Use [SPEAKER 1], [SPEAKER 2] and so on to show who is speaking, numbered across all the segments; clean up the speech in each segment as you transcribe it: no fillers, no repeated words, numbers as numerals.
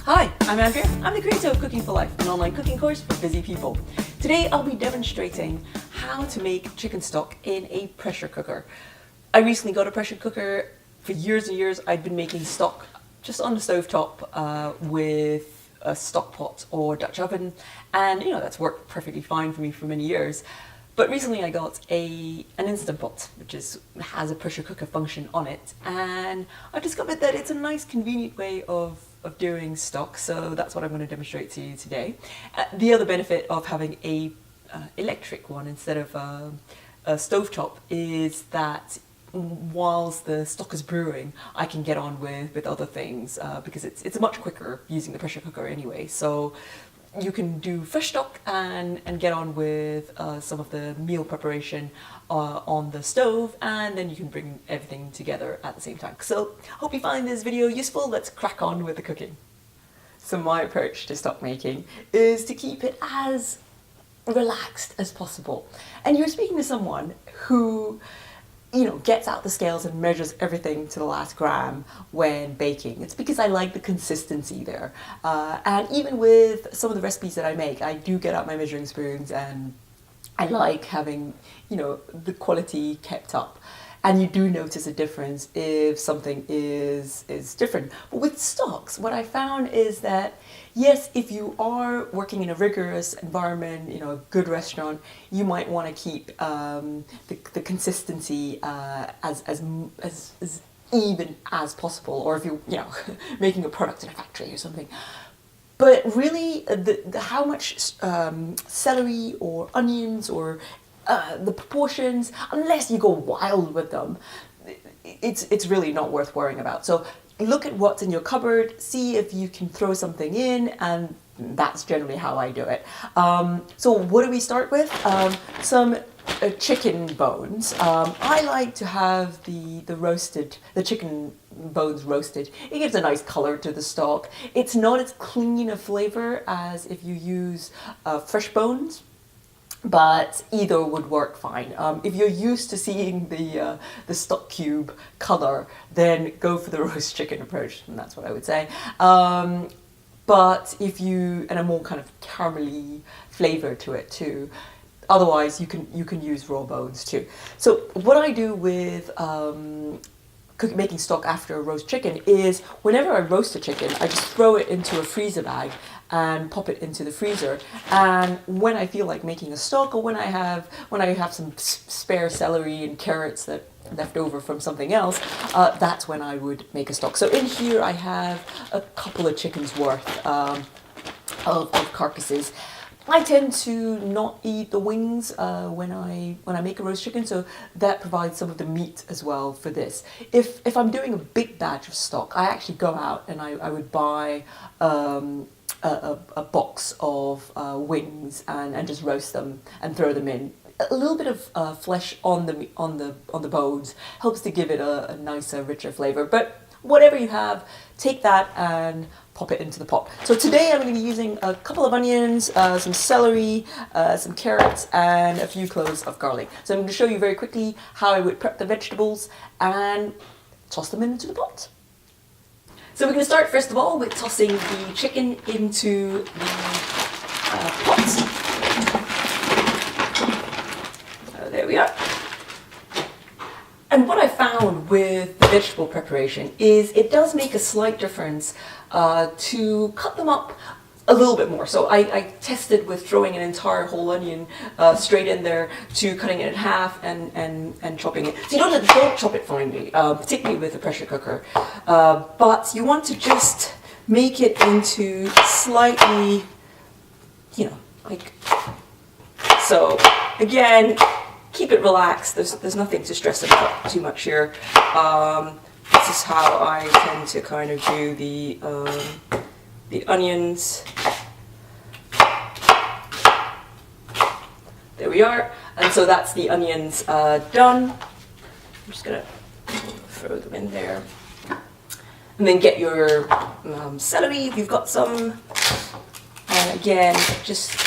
[SPEAKER 1] Hi, I'm Andrea. I'm the creator of Cooking for Life, an online cooking course for busy people. Today I'll be demonstrating how to make chicken stock in a pressure cooker. I recently got a pressure cooker. For years and years I'd been making stock just on the stovetop with a stock pot or Dutch oven, and that's worked perfectly fine for me for many years. But recently I got an Instant Pot, which has a pressure cooker function on it, and I discovered that it's a nice convenient way of doing stock, so that's what I'm going to demonstrate to you today. The other benefit of having a electric one instead of a stovetop is that whilst the stock is brewing, I can get on with other things because it's much quicker using the pressure cooker anyway. So you can do fresh stock and get on with some of the meal preparation on the stove, and then you can bring everything together at the same time. So hope you find this video useful. Let's crack on with the cooking. So my approach to stock making is to keep it as relaxed as possible. And you're speaking to someone who gets out the scales and measures everything to the last gram when baking. It's because I like the consistency there. And even with some of the recipes that I make, I do get out my measuring spoons, and I like having, the quality kept up. And you do notice a difference if something is different. But with stocks, what I found is that, yes, if you are working in a rigorous environment, a good restaurant, you might want to keep the consistency as even as possible. Or if you're, making a product in a factory or something. But really, how much celery or onions or the proportions, unless you go wild with them, it's really not worth worrying about. So look at what's in your cupboard, see if you can throw something in, and that's generally how I do it. So what do we start with? Some chicken bones. I like to have the chicken bones roasted. It gives a nice color to the stock. It's not as clean a flavor as if you use fresh bones, but either would work fine. If you're used to seeing the stock cube color, then go for the roast chicken approach, and that's what I would say. But and a more kind of caramelly flavor to it too. Otherwise, you can use raw bones too. So what I do with making stock after a roast chicken is, whenever I roast a chicken, I just throw it into a freezer bag and pop it into the freezer. And when I feel like making a stock, or when I have some spare celery and carrots that left over from something else, that's when I would make a stock. So in here I have a couple of chickens worth of carcasses. I tend to not eat the wings when I make a roast chicken, so that provides some of the meat as well for this. If I'm doing a big batch of stock, I actually go out and I would buy a box of wings and just roast them and throw them in. A little bit of flesh on the bones helps to give it a nicer, richer flavor. But whatever you have, take that and pop it into the pot. So today I'm going to be using a couple of onions, some celery, some carrots, and a few cloves of garlic. So I'm going to show you very quickly how I would prep the vegetables and toss them into the pot. So we're going to start first of all with tossing the chicken into the pot. So there we are. And what I found with the vegetable preparation is it does make a slight difference to cut them up a little bit more. So I tested with throwing an entire whole onion straight in there to cutting it in half and chopping it. So you don't chop it finely, particularly with a pressure cooker, but you want to just make it into slightly, like so. Again, keep it relaxed. There's nothing to stress about too much here. This is how I tend to kind of do the onions. There we are. And so that's the onions done. I'm just gonna throw them in there. And then get your celery if you've got some. And again, just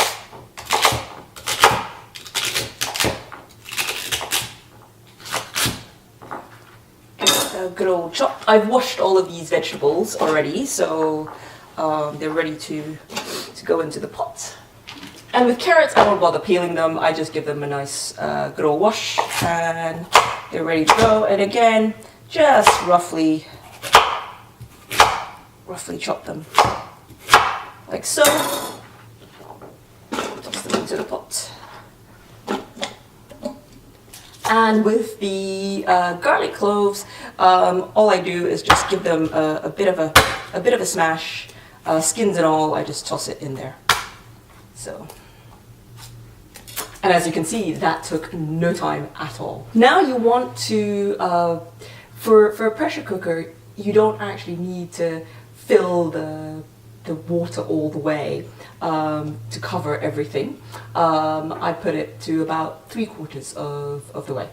[SPEAKER 1] a good old chop. I've washed all of these vegetables already, so they're ready to go into the pot. And with carrots, I don't bother peeling them. I just give them a nice good old wash and they're ready to go. And again, just roughly chop them like so. Toss them into the pot. And with the garlic cloves, all I do is just give them a bit of a smash, skins and all. I just toss it in there. So, and as you can see, that took no time at all. Now you want to, for a pressure cooker, you don't actually need to fill the water all the way to cover everything. I put it to about 3/4 of the way.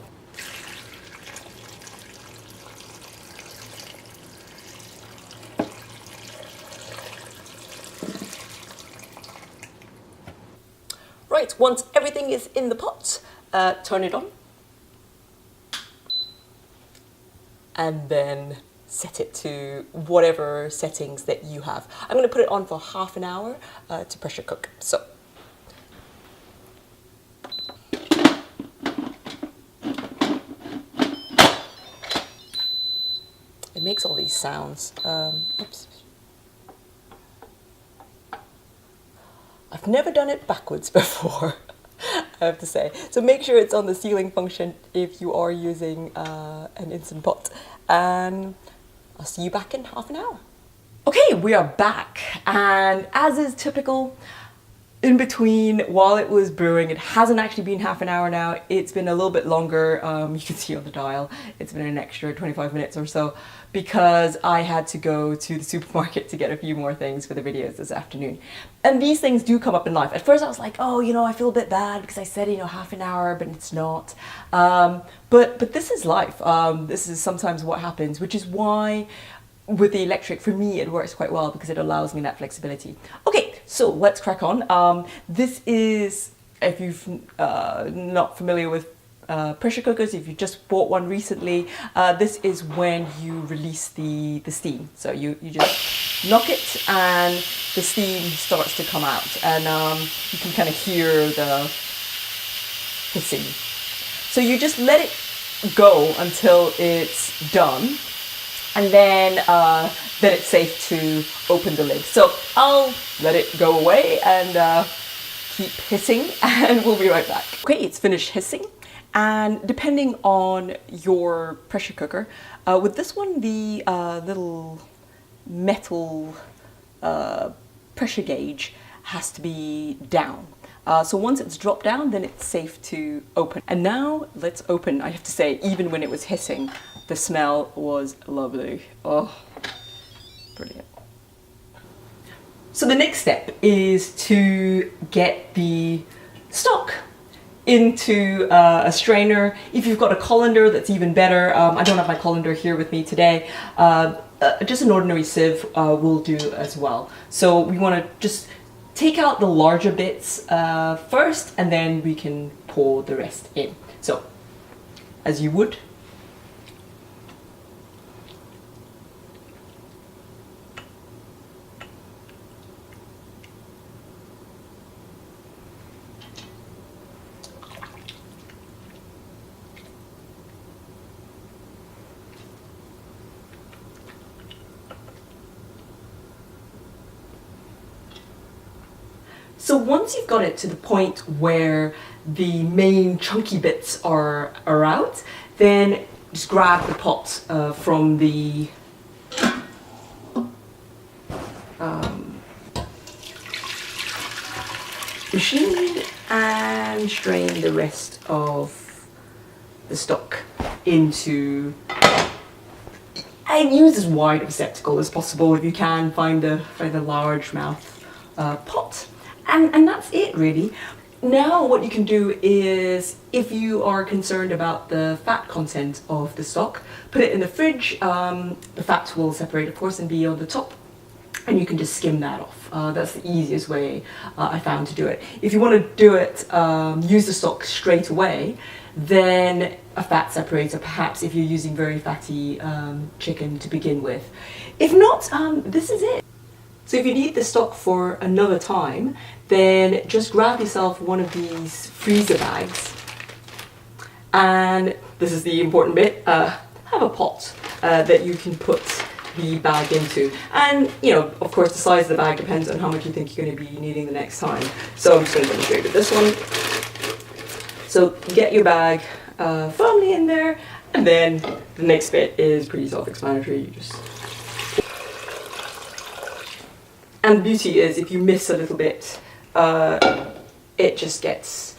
[SPEAKER 1] Right, once everything is in the pot, turn it on. And then set it to whatever settings that you have. I'm going to put it on for half an hour to pressure cook. So, it makes all these sounds. Oops. I've never done it backwards before, I have to say. So make sure it's on the sealing function if you are using an Instant Pot. And I'll see you back in half an hour. Okay, we are back. And as is typical, in between, while it was brewing, it hasn't actually been half an hour now. It's been a little bit longer. You can see on the dial, it's been an extra 25 minutes or so because I had to go to the supermarket to get a few more things for the videos this afternoon. And these things do come up in life. At first I was like, oh, you know, I feel a bit bad because I said, you know, half an hour, but it's not. But this is life. This is sometimes what happens, which is why with the electric, for me, it works quite well because it allows me that flexibility. Okay, so let's crack on. This is, if you're not familiar with pressure cookers, if you just bought one recently, this is when you release the steam. So you just knock it and the steam starts to come out, and you can kind of hear the hissing. So you just let it go until it's done, and then it's safe to open the lid. So I'll let it go away and keep hissing, and we'll be right back. Okay, it's finished hissing. And depending on your pressure cooker, with this one, the little metal pressure gauge has to be down. So once it's dropped down, then it's safe to open. And now let's open. I have to say, even when it was hissing, the smell was lovely. Oh, brilliant. So the next step is to get the stock into a strainer. If you've got a colander, that's even better. I don't have my colander here with me today. Just an ordinary sieve will do as well. So we want to just take out the larger bits first, and then we can pour the rest in. So, as you would. So once you've got it to the point where the main chunky bits are out, then just grab the pot from the machine and strain the rest of the stock into, and use as wide a receptacle as possible if you can. Find the largemouth pot. And that's it, really. Now what you can do is, if you are concerned about the fat content of the stock, put it in the fridge. The fat will separate, of course, and be on the top, and you can just skim that off. That's the easiest way I found to do it. If you want to do it, use the stock straight away, then a fat separator, perhaps, if you're using very fatty chicken to begin with. If not, this is it. So if you need the stock for another time, then just grab yourself one of these freezer bags. And this is the important bit, have a pot that you can put the bag into. And, you know, of course the size of the bag depends on how much you think you're going to be needing the next time. So I'm just going to demonstrate with this one. So get your bag firmly in there, and then the next bit is pretty self-explanatory. You just... And the beauty is, if you miss a little bit, it just gets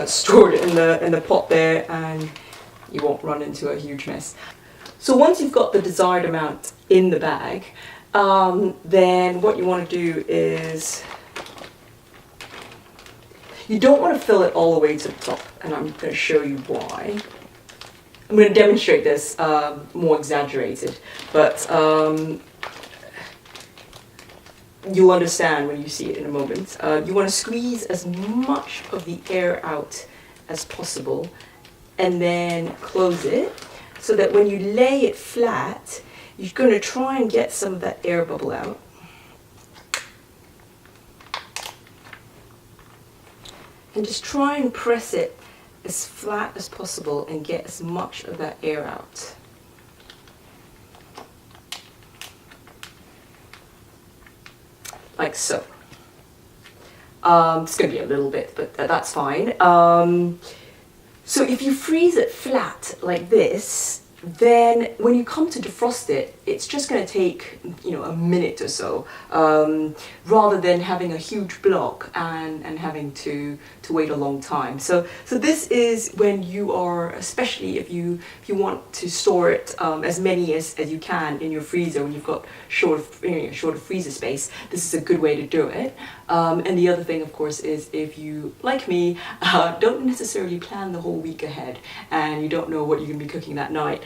[SPEAKER 1] stored in the pot there, and you won't run into a huge mess. So once you've got the desired amount in the bag, then what you want to do is, you don't want to fill it all the way to the top, and I'm going to show you why. I'm going to demonstrate this more exaggerated, but you'll understand when you see it in a moment. You want to squeeze as much of the air out as possible, and then close it, so that when you lay it flat, you're going to try and get some of that air bubble out. And just try and press it as flat as possible and get as much of that air out. Like so. It's going to be a little bit, but that's fine. So if you freeze it flat like this, then when you come to defrost it, it's just going to take, you know, a minute or so, rather than having a huge block and having to wait a long time. So this is when you are, especially if you want to store it as many as you can in your freezer when you've got short freezer space, this is a good way to do it. And the other thing, of course, is if you, like me, don't necessarily plan the whole week ahead and you don't know what you're going to be cooking that night.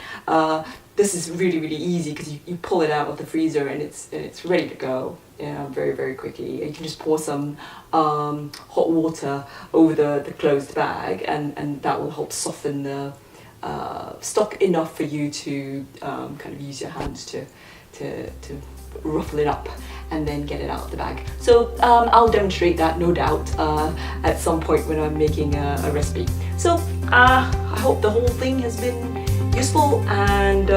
[SPEAKER 1] This is really, really easy because you pull it out of the freezer and it's ready to go, very, very quickly. You can just pour some hot water over the closed bag, and that will help soften the stock enough for you to kind of use your hands to ruffle it up and then get it out of the bag. So I'll demonstrate that, no doubt, at some point when I'm making a recipe. So I hope the whole thing has been useful, and